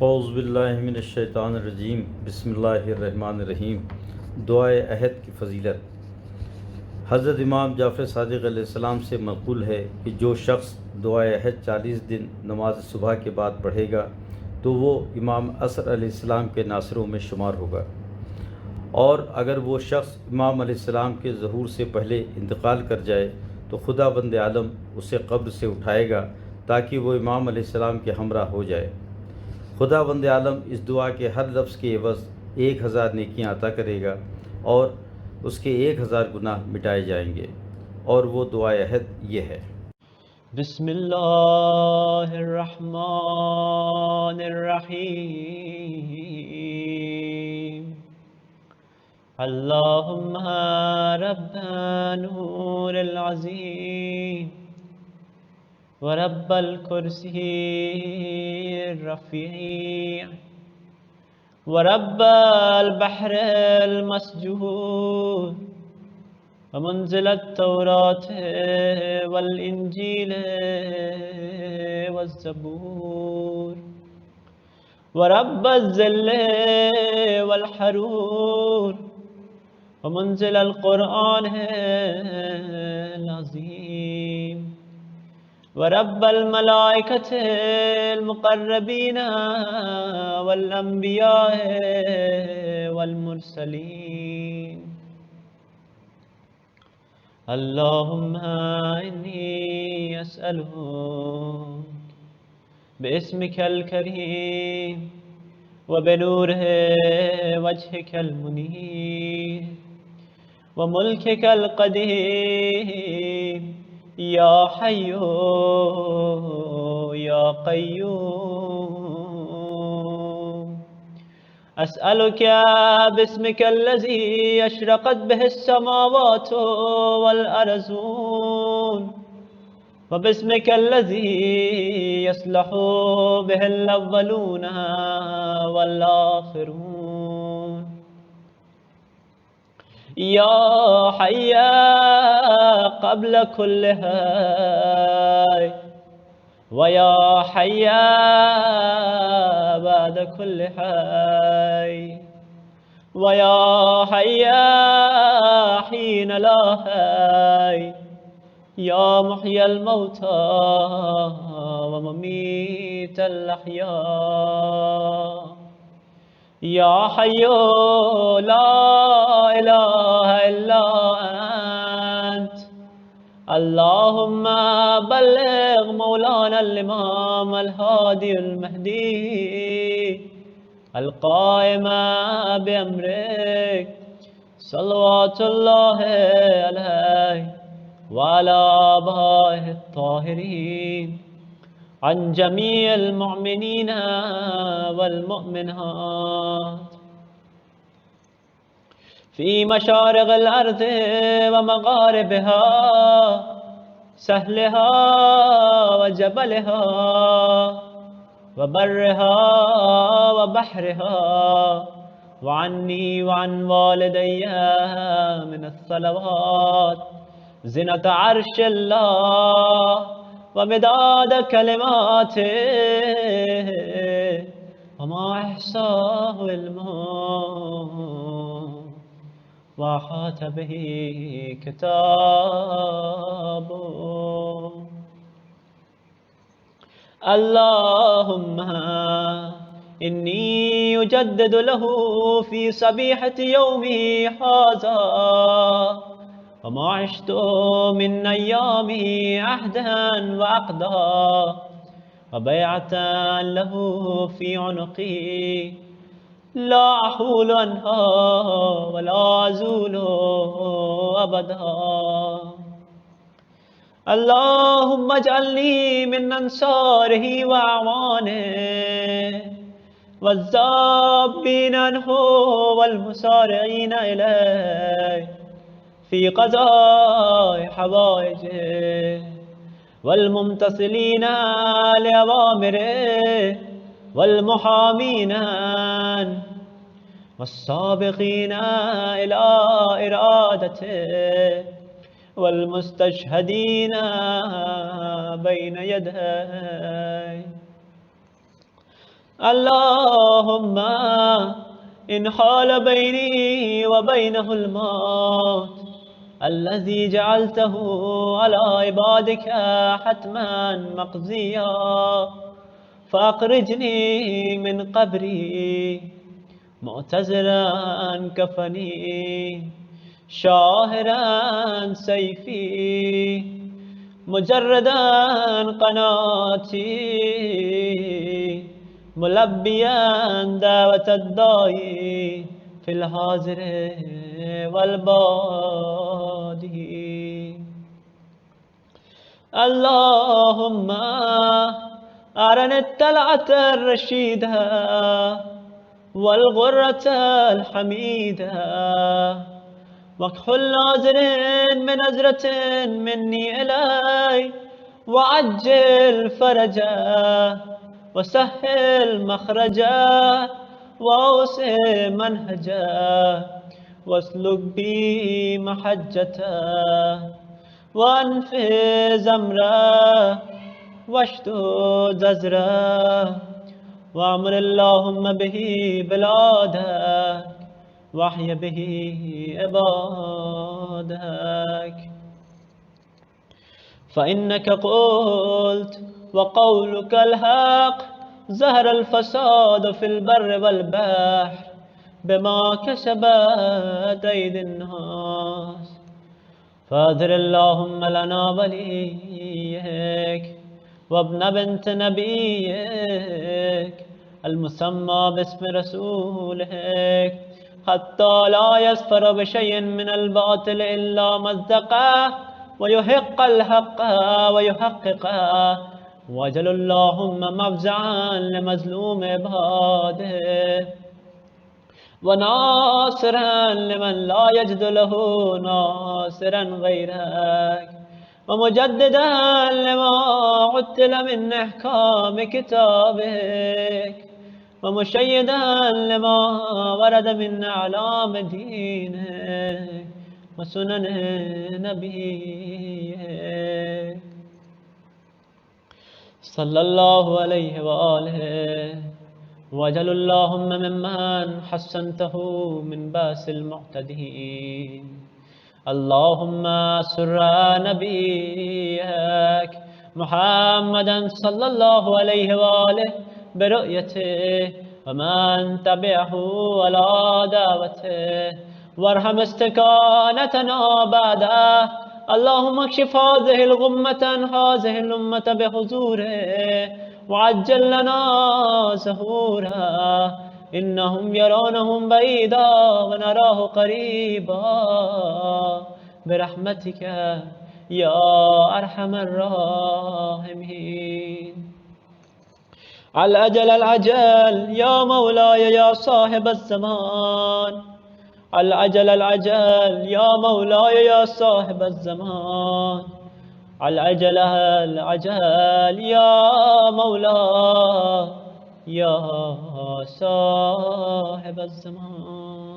फ़ौज़ुबिल्लाहिमिनश्शैतानिर्रजीम बिस्मिल्लाहिर्रहमानिर्रहीम। दुआए अहद की फ़जीलत। हज़रत इमाम जाफ़र सादिक़ अलैहिस्सलाम से मक़बूल है कि जो शख्स दुआए अहद 40 दिन नमाज सुबह के बाद पढ़ेगा तो वो इमाम असर अलैहिस्सलाम के नासरों में शुमार होगा, और अगर वो शख्स इमाम अलैहिस्सलाम के ज़हूर से पहले इंतकाल कर जाए तो खुदाबंद आलम उसे कब्र से उठाएगा ताकि वो इमाम अलैहिस्सलाम के हमरा हो जाए। खुदाबंद आलम इस दुआ के हर लफ्ज़ के एवज़ 1000 नेकियां अता करेगा और उसके 1000 गुनाह मिटाए जाएंगे। और वो दुआ अहद ये है। बिस्मिल्लाहिर्रहमानिर्रहीम। अल्लाहुम्मा रब्बन नूरिल अज़ीम व रब्बल कुर्सिय्यिर रफ़ीअ व रब्बल बहरिल मस्जूर व मुनज़िलत तौरात वल इंजील वज़ ज़बूर व रब्बज़ ज़िल्ल वल हरूर व मुनज़िलल क़ुरआनिल अज़ीम व रब्बल मलाइकतिल मुक़र्रबीन वल अंबिया वल मुरसलीन। अल्लाहुम्मा इन्नी अस्अलुक बिस्मिकल करीम व बिनूरि वजहिकल मुनीर व मुल्किकल क़दीम या हय्यु या क़य्यूम। अस्अलुका बिस्मिकल्लज़ी अशरक़त बिहिस समावातु वल अर्ज़ून व बिस्मिकल्लज़ी यस्लहु बिहिल अव्वलून वल आख़िरून। या हय्या क़ब्ल कुल्लि हय्य व या हय्या बाद कुल्लि हय्य व या हय्या हीन ला हय्य या मुह्यिल मौता व मुमीतल अहया या हय्यो ला इलाहा इल्ला अंत। अल्लाहुम्मा बल्लिग़ मौलाना इमाम अल-हादी अल-महदी अल-क़ाइम बिअम्रिक सल्लवातुल्लाहि अलैहि व अला आबाइहि अत्ताहिरीन अन जमीइल मुअमिनीन वल मुअमिनात फ़ी मशारिक़िल अर्ज़ि व मग़ारिबिहा सहलिहा व जबलिहा व बर्रिहा व बहरिहा व अन्नी व अन वालिदैय मिनस सलवात ज़िनत अर्शिल्लाह व मिदाद कलिमातिही व मा अहसाहु इल्मुहु व अहात बिही किताबुहु। अल्लाहुम्मा इन्नी उजद्दिदु लहु फ़ी सबीहति यौमी हाज़ा व मा अश्तु मिन अय्यामी अहदन व अक़दा व बैअतन लहु फ़ी उनुक़ी ला अहूलु अन्हा व ला अज़ूलु अबदा। अल्लाहुम्मा अजअलनी मिन अंसारिही व अवानिही वज़्ज़ाब्बीन अन्हु वल मुसारिईन इलैहि फ़ी क़ज़ाइ हवाइजिही वल मुम्तसिलीन लिअवामिरिही वल मुहामीन वस्साबिक़ीन इला इरादतिही वल मुस्तशहदीन बैन यदैहि। اللهم إن حال بيني وبينه الموت الذي جعلته على عبادك حتما مقضيا فأخرجني من قبري معتذرا كفني شاهرا سيفي مجردا قناتي ملبيا دعوة الداعي في الحاضر والبادي. اللهم أرني الطلعة الرشيدة والغرة الحميدة وكحل ناظر من نظرة مني إلي وعجل فرجا وسهل مخرجا وأوسع منهجا واسلك بي محجتا وانفذ أمرا واشدد زجرا وأمر اللهم به بلادك واحي به عبادك فإنك قلت وقولك الحق ظهر الفساد في البر والبحر بما كسبت أيدي الناس فاذر اللهم لنا وليك وابن بنت نبيك المسمى باسم رسولك حتى لا يسفر بشيء من الباطل إلا مزقه ويحق الحق ويحققه واجعل اللهم مفزعا لمظلوم عباده وناصرا لمن لا يجد له ناصرا غيرك ومجددا لما عتل من أحكام كتابك ومشيدا لما ورد من أعلام دينك وسنن نبيك صلى الله عليه وآله وجل اللهم ممن حسنته من باس المعتدين اللهم سر نبيك محمدا صلى الله عليه وآله برؤيته ومن تبعه على دعوته وارحم استكانتنا بعده اللهم اكشف هذه الغمة عن هذه الأمة بحضوره وعجل لنا ظهوره إنهم يرونهم بعيدا ونراه قريبا برحمتك يا أرحم الراحمين. الأجل العجل يا مولاي يا صاحب الزمان العجل العجل يا مولاي يا صاحب الزمان العجل العجل يا مولاي يا صاحب الزمان.